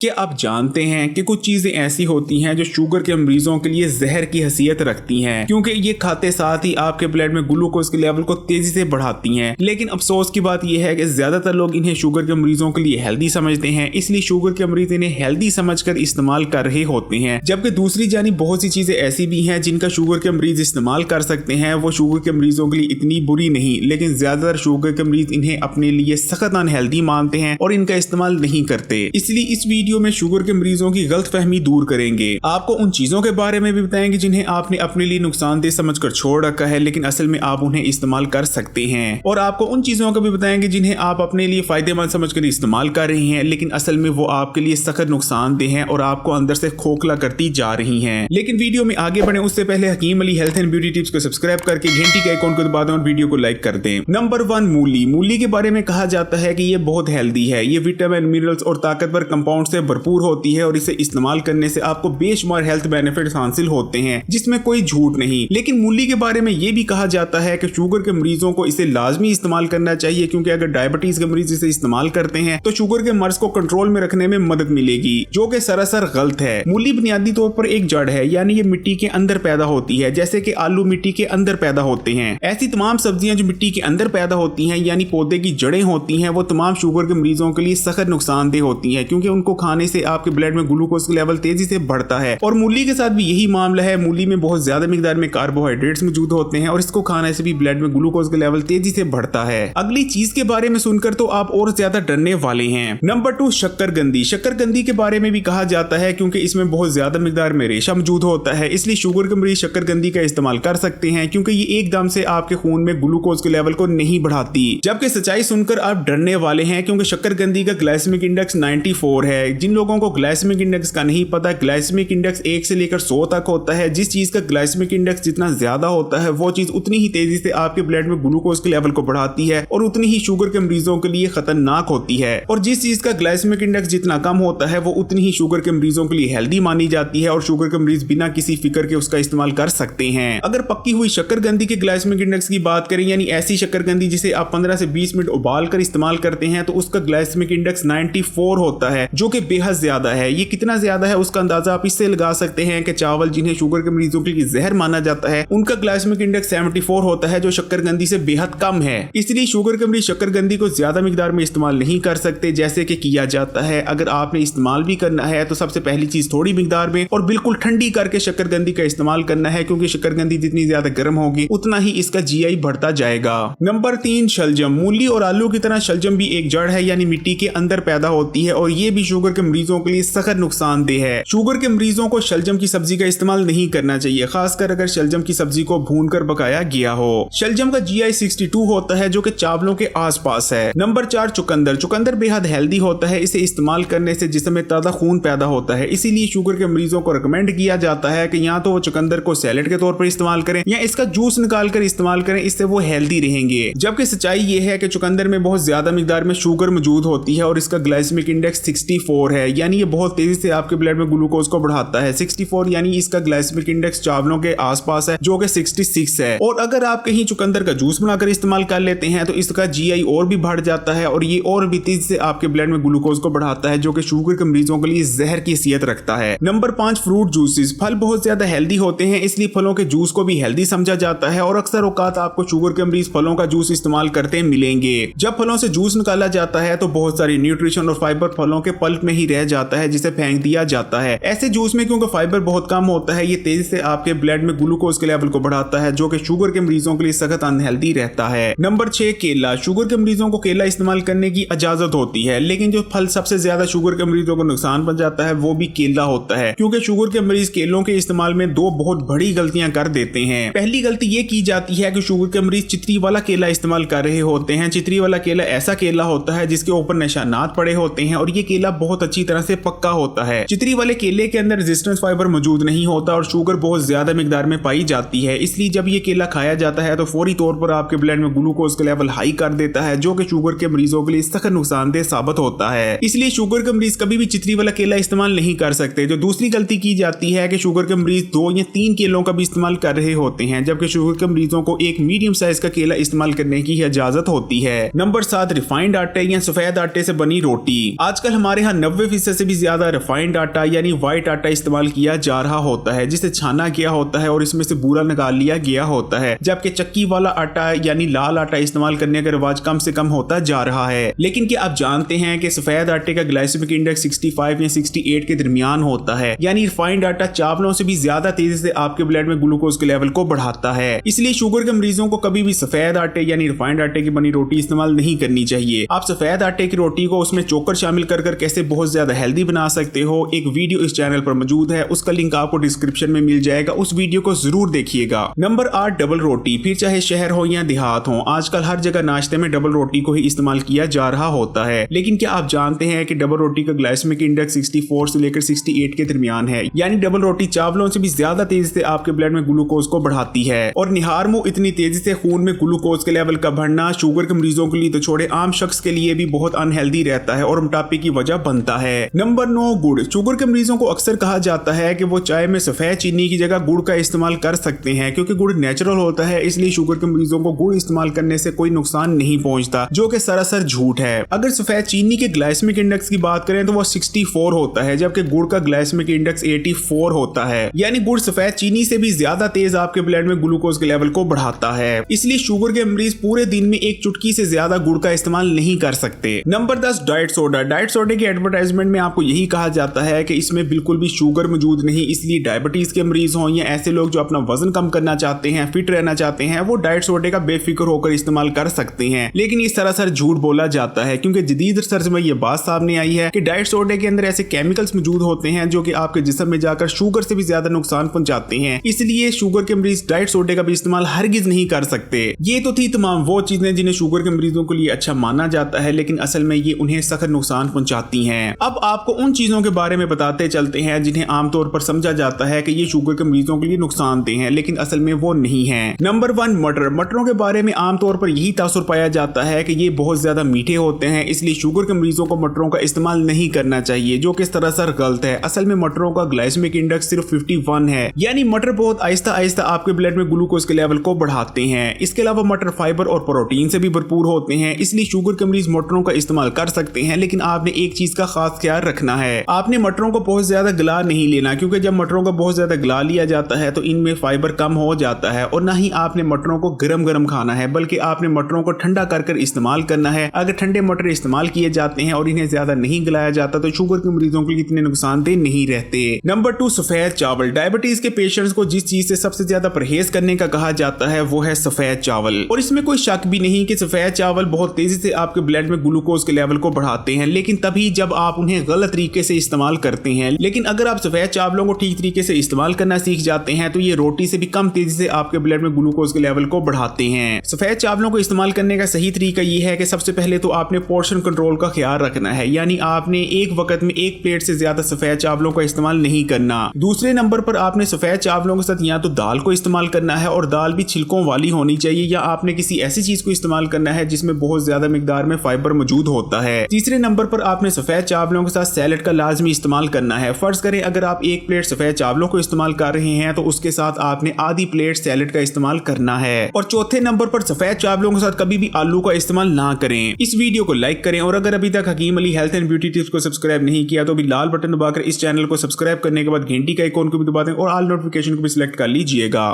क्या आप जानते हैं कि कुछ चीजें ऐसी होती हैं जो शुगर के मरीजों के लिए जहर की हैसियत रखती हैं, क्योंकि ये खाते साथ ही आपके ब्लड में ग्लूकोज के लेवल को तेजी से बढ़ाती हैं। लेकिन अफसोस की बात यह है कि ज्यादातर लोग इन्हें शुगर के मरीजों के लिए हेल्दी समझते हैं, इसलिए शुगर के मरीज इन्हें हेल्दी समझकर इस्तेमाल कर रहे होते हैं। जबकि दूसरी जानी बहुत सी चीजें ऐसी भी हैं जिनका शुगर के मरीज इस्तेमाल कर सकते हैं, वो शुगर के मरीजों के लिए इतनी बुरी नहीं, लेकिन ज्यादातर शुगर के मरीज इन्हें अपने लिए सख्त अनहेल्दी मानते हैं और इनका इस्तेमाल नहीं करते। इसलिए इस वीडियो में शुगर के मरीजों की गलतफहमी दूर करेंगे। आपको उन चीजों के बारे में भी बताएंगे जिन्हें आपने अपने लिए नुकसानदेह समझकर छोड़ रखा है, लेकिन असल में आप उन्हें इस्तेमाल कर सकते हैं। और आपको उन चीजों का भी बताएंगे जिन्हें आप अपने लिए फायदेमंद समझकर इस्तेमाल कर रही हैं, लेकिन असल में वो आपके लिए सख्त नुकसानदेह हैं और आपको अंदर से खोखला करती जा रही हैं। लेकिन वीडियो में आगे बढ़े उससे पहले Hakim Ali health and beauty tips को सब्सक्राइब करके घंटी के आइकॉन को दबा दें और वीडियो को लाइक कर दें। नंबर 1, मूली। मूली के बारे में कहा जाता है कि ये बहुत हेल्दी है। ये विटामिन, मिनरल्स और ताकतवर कंपाउंड से भरपूर होती है और इसे इस्तेमाल करने से आपको बेशुमार हेल्थ बेनिफिट्स हासिल होते हैं, जिसमें कोई झूठ नहीं। लेकिन मूली के बारे में यह भी कहा जाता है कि शुगर के मरीजों को इसे लाजमी इस्तेमाल करना चाहिए, क्योंकि अगर डायबिटीज के मरीज इसे इस्तेमाल करते हैं तो शुगर के मर्ज को कंट्रोल में रखने में मदद मिलेगी, जो कि सरासर गलत है। मूली बुनियादी तौर पर एक जड़ है, यानी ये मिट्टी के अंदर पैदा होती है, जैसे कि आलू मिट्टी के अंदर पैदा होते हैं। ऐसी तमाम सब्जियां जो मिट्टी के अंदर पैदा होती हैं, यानी पौधे की जड़ें होती हैं, वो तमाम शुगर के मरीजों के लिए सख्त नुकसानदेह होती हैं, क्योंकि उनको खाने से आपके ब्लड में ग्लूकोज का लेवल तेजी से बढ़ता है। और मूली के साथ भी यही मामला है। मूली में बहुत ज्यादा मिकदार में कार्बोहाइड्रेट्स मौजूद होते हैं और इसको खाने से भी ब्लड में ग्लूकोज का लेवल तेजी से बढ़ता है। अगली चीज के बारे में सुनकर तो आप और ज्यादा डरने वाले हैं। नंबर 2, शक्करकंदी। शक्करकंदी के बारे में भी कहा जाता है क्योंकि इसमें बहुत ज्यादा मिकदार में रेशा मौजूद होता है, इसलिए शुगर के मरीज शक्करकंदी का इस्तेमाल कर सकते हैं, क्योंकि ये एकदम से आपके खून में ग्लूकोज के लेवल को नहीं बढ़ाती। जबकि सच्चाई सुनकर आप डरने वाले हैं, क्योंकि शक्करकंदी का ग्लाइसेमिक इंडेक्स 94 है। जिन लोगों को ग्लाइसेमिक इंडेक्स का नहीं पता, ग्लाइसेमिक इंडेक्स 1 से लेकर 100 तक होता है। जिस चीज का ग्लाइसेमिक इंडेक्स जितना ज्यादा होता है, वो चीज उतनी ही तेजी से आपके ब्लड में ग्लूकोज के लेवल को बढ़ाती है और उतनी ही शुगर के मरीजों के लिए खतरनाक होती है। और जिस चीज का ग्लाइसेमिक इंडेक्स जितना कम होता है, वो उतनी ही शुगर के मरीजों के लिए हेल्दी मानी जाती है और शुगर के मरीज बिना किसी फिक्र के उसका इस्तेमाल कर सकते हैं। अगर पक्की हुई शक्करकंदी के ग्लाइसेमिक इंडेक्स की बात करें, यानी ऐसी शक्करकंदी जिसे आप 15 से 20 मिनट उबाल कर इस्तेमाल करते हैं, तो उसका ग्लाइसेमिक इंडेक्स 94 होता है, जो कि बेहद ज्यादा है। ये कितना ज्यादा है उसका अंदाजा आप इससे लगा सकते हैं कि चावल जिन्हें शुगर के मरीजों के लिए जहर माना जाता है, उनका ग्लाइसेमिक इंडेक्स 74 होता है, जो शक्करकंदी से बेहद कम है। इसलिए शुगर के मरीज शक्करकंदी को ज्यादा मिकदार में इस्तेमाल नहीं कर सकते जैसे कि किया जाता है। अगर आपने इस्तेमाल भी करना है तो सबसे पहली चीज थोड़ी मिकदार में और बिल्कुल ठंडी करके शक्करकंदी का इस्तेमाल करना है, क्योंकि शक्करकंदी जितनी ज्यादा गर्म होगी उतना ही इसका जीआई बढ़ता जाएगा। नंबर 3, शलजम। मूली और आलू की तरह शलजम भी एक जड़ है, यानी मिट्टी के अंदर पैदा होती है और ये भी शुगर के मरीजों के लिए सख्त नुकसानदेह है। शुगर के मरीजों को शलजम की सब्जी का इस्तेमाल नहीं करना चाहिए, खासकर अगर शलजम की सब्जी को भूनकर पकाया गया हो। शलजम का जीआई 62 होता है, जो कि चावलों के आसपास है। नंबर 4, चुकंदर। चुकंदर बेहद हेल्दी होता है। इसे इस्तेमाल करने से जिस्म में ताजा खून पैदा होता है, इसीलिए शुगर के मरीजों को रिकमेंड किया जाता है कि या तो वो चुकंदर को सैलेड के तौर पर इस्तेमाल करें या इसका जूस निकाल कर इस्तेमाल करें, इससे वो हेल्दी रहेंगे। जबकि सच्चाई ये है कि चुकंदर में बहुत ज्यादा मिकदार में शुगर मौजूद होती है और इसका ग्लाइसेमिक इंडेक्स 64 है, यानी ये बहुत तेजी से आपके ब्लड में ग्लूकोज को बढ़ाता है। 64 यानी इसका ग्लाइसेमिक इंडेक्स चावलों के आसपास है, जो कि 66 है। और अगर आप कहीं चुकंदर का जूस बनाकर इस्तेमाल कर लेते हैं तो इसका जीआई और भी बढ़ जाता है और ये और भी तेजी से आपके ब्लड में ग्लूकोज को बढ़ाता है, जो कि शुगर के मरीजों के लिए जहर की हैसियत रखता है। Number 5, fruit juices. फल बहुत ज्यादा हेल्दी होते हैं, इसलिए फलों के जूस को भी हेल्दी समझा जाता है और अक्सर औकात आपको शुगर के मरीज फलों का जूस इस्तेमाल करते मिलेंगे। जब फलों से जूस निकाला जाता है तो बहुत सारी न्यूट्रिशन और फाइबर फलों के पल्प में ही रह जाता है, जिसे फेंक दिया जाता है। ऐसे जूस में क्योंकि फाइबर बहुत कम होता है, ये तेजी से आपके ब्लड में ग्लूकोज के लेवल को बढ़ाता है, जो कि शुगर के मरीजों के लिए सख्त अनहेल्दी रहता है। नंबर 6, केला। शुगर के मरीजों को केला इस्तेमाल करने की इजाजत होती है, लेकिन जो फल सबसे ज्यादा शुगर के मरीजों को नुकसान पहुंचाता है वो भी केला होता है, क्योंकि शुगर के मरीज केलों के इस्तेमाल में 2 बहुत बड़ी गलतियां कर देते हैं। पहली गलती ये की जाती है कि शुगर के मरीज चित्री वाला केला इस्तेमाल कर रहे होते हैं। चित्री वाला केला ऐसा केला होता है जिसके ऊपर निशानात पड़े होते हैं और ये केला बहुत अच्छी तरह से पक्का होता है। चित्री वाले केले के अंदर रेजिस्टेंस फाइबर मौजूद नहीं होता और शुगर बहुत ज्यादा मिकदार में पाई जाती है, इसलिए जब ये केला खाया जाता है तो फौरी तौर पर आपके ब्लड में ग्लूकोज का लेवल हाई कर देता है, जो कि शुगर के मरीजों के लिए सख्त नुकसानदेह साबित होता है। इसलिए शुगर के मरीज कभी भी चित्री वाला केला इस्तेमाल नहीं कर सकते। जो दूसरी गलती की जाती है कि शुगर के मरीज 2 या 3 केलों का भी इस्तेमाल कर रहे होते हैं, जबकि शुगर के मरीजों को एक मीडियम साइज का केला इस्तेमाल करने की इजाजत होती है। नंबर 7, रिफाइंड आटे या सफेद आटे से बनी रोटी। आजकल हमारे यहाँ 90% से भी ज्यादा रिफाइंड आटा यानी व्हाइट आटा इस्तेमाल किया जा रहा होता है, जिसे छाना गया होता है और इसमें से बूरा निकाल लिया गया होता है, जबकि चक्की वाला आटा यानी लाल आटा इस्तेमाल करने का रिवाज कम से कम होता जा रहा है। लेकिन क्या आप जानते हैं कि सफेद आटे का ग्लाइसेमिक इंडेक्स 65 या 68 के दरमियान होता है, यानी रिफाइंड आटा चावलों से भी ज्यादा तेजी से आपके ब्लड में ग्लूकोज के लेवल को बढ़ाता है। इसलिए शुगर के मरीजों को कभी भी सफेद आटे यानी रिफाइंड आटे की बनी रोटी इस्तेमाल नहीं करनी चाहिए। आप सफेद आटे की रोटी को उसमें चोकर शामिल कर कैसे बहुत ज्यादा हेल्दी बना सकते हो, एक वीडियो इस चैनल पर मौजूद है, उसका लिंक आपको डिस्क्रिप्शन में मिल जाएगा, उस वीडियो को जरूर देखिएगा। नंबर 8 डबल रोटी। फिर चाहे शहर हो या देहात हो, आजकल हर जगह नाश्ते में डबल रोटी को ही इस्तेमाल किया जा रहा होता है। लेकिन क्या आप जानते हैं कि डबल रोटी का ग्लाइसेमिक इंडेक्स 64 से लेकर 68 के दरमियान है, यानी डबल रोटी चावलों से भी ज्यादा तेजी से आपके ब्लड में ग्लूकोज को बढ़ाती है। और निहार मुंह इतनी तेजी से खून में ग्लूकोज के लेवल का बढ़ना शुगर के मरीजों के लिए तो छोड़े, आम शख्स के लिए भी बहुत अनहेल्दी रहता है और मोटापे की वजह बनता है। नंबर 9 गुड़। शुगर के मरीजों को अक्सर कहा जाता है कि वो चाय में सफेद चीनी की जगह गुड़ का इस्तेमाल कर सकते हैं, क्योंकि गुड़ नेचुरल होता है, इसलिए शुगर के मरीजों को गुड़ इस्तेमाल करने से कोई नुकसान नहीं पहुंचता, जो कि सरासर झूठ है। अगर सफेद चीनी के ग्लाइसेमिक इंडेक्स की बात करें तो वो 64 होता है, जबकि गुड़ का ग्लाइसेमिक इंडेक्स 84 होता है, यानी गुड़ सफेद चीनी से भी ज्यादा तेज आपके ब्लड में ग्लूकोज के लेवल को बढ़ाता है। इसलिए शुगर के मरीज पूरे दिन में एक चुटकी से ज्यादा गुड़ का इस्तेमाल नहीं कर सकते। Number 10 diet soda. डाइट सोडे के एडवर्टाइजमेंट में आपको यही कहा जाता है कि इसमें बिल्कुल भी शुगर मौजूद नहीं, इसलिए डायबिटीज के मरीज हों या ऐसे लोग जो अपना वजन कम करना चाहते हैं, फिट रहना चाहते हैं, वो डाइट सोडे का बेफिक्र होकर इस्तेमाल कर सकते हैं। लेकिन ये सरासर झूठ बोला जाता है, क्योंकि जदीद रिसर्च में ये बात सामने आई है कि डाइट सोडे के अंदर ऐसे केमिकल्स मौजूद होते हैं जो कि आपके जिस्म में जाकर शुगर से भी ज्यादा नुकसान पहुंचाते हैं। इसलिए शुगर के मरीज डाइट सोडे का भी इस्तेमाल हरगिज नहीं कर सकते। ये तो थी तमाम वो चीजें जिन्हें शुगर के मरीजों के लिए अच्छा माना जाता है, लेकिन असल में ये उन्हें सख्त नुकसान पहुंचाती हैं। अब आपको उन चीजों के बारे में बताते चलते हैं जिन्हें आमतौर पर समझा जाता है कि ये शुगर के मरीजों के लिए नुकसानदेह हैं, लेकिन असल में वो नहीं है। नंबर 1 मटर। मटरों के बारे में आमतौर पर यही तासुर पाया जाता है कि ये बहुत ज्यादा मीठे होते हैं, इसलिए शुगर के मरीजों को मटरों का इस्तेमाल नहीं करना चाहिए, जो कि सरासर गलत है। असल में मटरों का ग्लाइसेमिक इंडेक्स सिर्फ 51 है, यानी मटर बहुत आहिस्ता आहिस्ता आपके ब्लड में ग्लूकोज के लेवल को बढ़ाते हैं। इसके अलावा मटर फाइबर और प्रोटीन से भी भरपूर होते हैं, इसलिए शुगर के मरीज मटरों का इस्तेमाल कर सकते हैं। लेकिन आपने एक चीज का खास ख्याल रखना है, आपने मटरों को बहुत ज्यादा गला नहीं लेना, क्योंकि जब मटरों को बहुत ज्यादा गला लिया जाता है तो इनमें फाइबर कम हो जाता है। और ना ही आपने मटरों को गरम गरम खाना है, बल्कि आपने मटरों को ठंडा कर इस्तेमाल करना है। अगर ठंडे मटर इस्तेमाल किए जाते हैं और इन्हें ज्यादा नहीं गलाया जाता तो शुगर के मरीजों के लिए इतने नुकसानदेह नहीं रहते। नंबर 2 सफेद चावल। डायबिटीज के पेशेंट्स को जिस चीज से सबसे ज्यादा परहेज करने का कहा जाता है वो है सफेद चावल, और इसमें कोई शक भी नहीं कि सफेद चावल बहुत तेजी से आपके ब्लड में ग्लूकोज के लेवल को बढ़ाते हैं, लेकिन तभी जब आप उन्हें गलत तरीके से इस्तेमाल करते हैं। लेकिन अगर आप सफेद चावलों को ठीक तरीके से इस्तेमाल करना सीख जाते हैं तो ये रोटी से भी कम तेजी से आपके ब्लड में ग्लूकोज के लेवल को बढ़ाते हैं। सफेद चावलों को इस्तेमाल करने का सही तरीका ये है कि सबसे पहले तो आपने पोर्शन कंट्रोल का ख्याल रखना है, यानी आपने एक वक्त में एक प्लेट से ज्यादा सफेद चावलों का इस्तेमाल नहीं करना। दूसरे नंबर पर आपने सफेद चावलों के साथ या तो दाल को इस्तेमाल करना है, और दाल भी छिलकों वाली होनी चाहिए, या आपने किसी ऐसी चीज को इस्तेमाल करना है जिसमें बहुत ज्यादा मिकदार में फाइबर मौजूद होता है। तीसरे नंबर पर आपने सफेद चावलों के साथ सैलेड का लाजमी इस्तेमाल करना है। फर्ज करें अगर आप एक प्लेट सफेद चावलों को इस्तेमाल कर रहे हैं तो उसके साथ आपने आधी प्लेट सैलेड का इस्तेमाल करना है। और चौथे नंबर पर सफेद चावलों के साथ कभी भी आलू का इस्तेमाल ना करें। इस वीडियो को लाइक करें, और अगर अभी तक Hakim Ali health and beauty tips को सब्सक्राइब नहीं किया तो अभी लाल बटन दबाकर इस चैनल को सब्सक्राइब करने के बाद घंटी का आइकॉन को भी दबा दें और ऑल नोटिफिकेशन को भी सिलेक्ट कर लीजिएगा।